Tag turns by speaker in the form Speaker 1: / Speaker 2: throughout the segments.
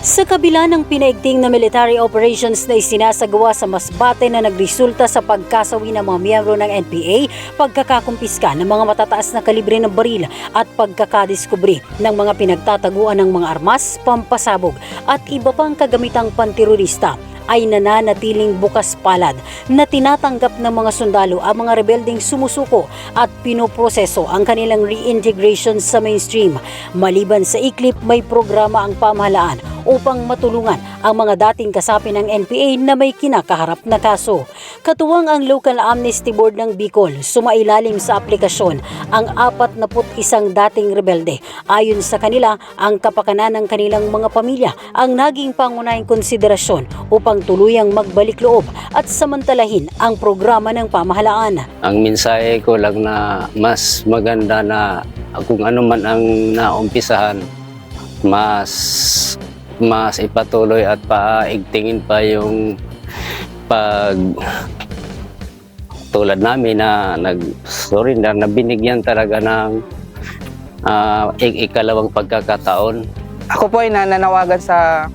Speaker 1: Sa kabila ng pinaigting na military operations na isinasagawa sa Masbate na nagresulta sa pagkasawi ng mga miyembro ng NPA, pagkakakumpiska ng mga matataas na kalibre ng baril at pagkakadiskubre ng mga pinagtataguan ng mga armas, pampasabog at iba pang kagamitang panterorista, ay nananatiling bukas palad na tinatanggap ng mga sundalo ang mga rebelding sumusuko at pinoproseso ang kanilang reintegration sa mainstream. Maliban sa iklip, may programa ang pamahalaan upang matulungan ang mga dating kasapi ng NPA na may kinakaharap na kaso. Katuwang ang Local Amnesty Board ng Bicol, sumailalim sa aplikasyon ang 41 dating rebelde. Ayon sa kanila, ang kapakanan ng kanilang mga pamilya ang naging pangunahing konsiderasyon upang tuluyang magbalik loob at samantalahin ang programa ng pamahalaan.
Speaker 2: Ang mensahe ko lang na mas maganda na kung ano man ang naumpisahan, mas ipatuloy at paigtingin pa yung tulad namin na nag-surrender, na binigyan talaga ng ikalawang pagkakataon.
Speaker 3: Ako po ay nananawagan sa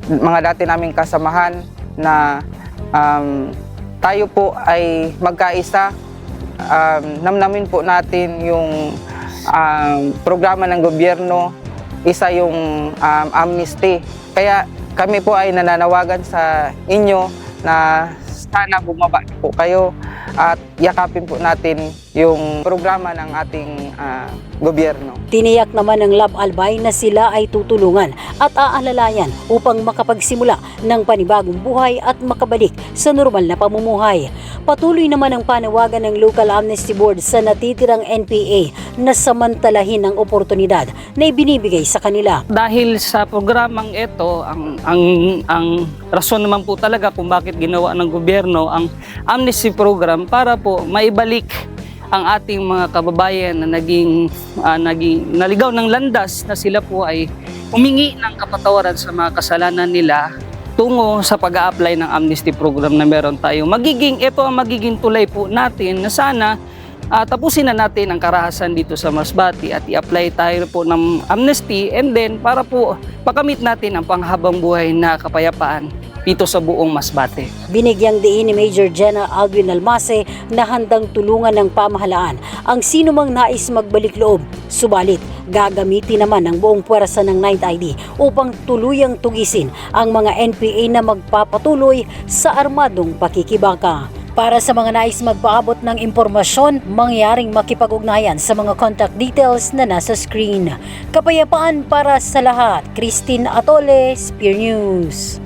Speaker 3: mga dati naming kasamahan na tayo po ay magkaisa. Namnamin po natin yung programa ng gobyerno, isa yung amnesty. Kaya kami po ay nananawagan sa inyo na sana bumaba po kayo at yakapin po natin yung programa ng ating gobyerno.
Speaker 1: Tiniyak naman ng Lab Albay na sila ay tutulungan at aalalayan upang makapagsimula ng panibagong buhay at makabalik sa normal na pamumuhay. Patuloy naman ang panawagan ng Local Amnesty Board sa natitirang NPA na samantalahin ang oportunidad na ibinibigay sa kanila.
Speaker 4: Dahil sa programang ito, ang rason naman po talaga kung bakit ginawa ng gobyerno ang amnesty program para po maibalik ang ating mga kababayan na naging naligaw ng landas, na sila po ay humingi ng kapatawaran sa mga kasalanan nila tungo sa pag-a-apply ng amnesty program na meron tayo. Ito ang magiging tulay po natin na sana tapusin na natin ang karahasan dito sa Masbate at i-apply tayo po ng amnesty, and then para po makamit natin ang panghabang buhay na kapayapaan dito sa buong Masbate.
Speaker 1: Binigyang diin ni Major General Alvin Almase na handang tulungan ng pamahalaan ang sinumang nais magbalik loob. Subalit, gagamitin naman ng buong puwersa ng 9th ID upang tuluyang tugisin ang mga NPA na magpapatuloy sa armadong pakikibaka. Para sa mga nais magpaabot ng impormasyon, mangyaring makipag-ugnayan sa mga contact details na nasa screen. Kapayapaan para sa lahat. Christine Atole, Spear News.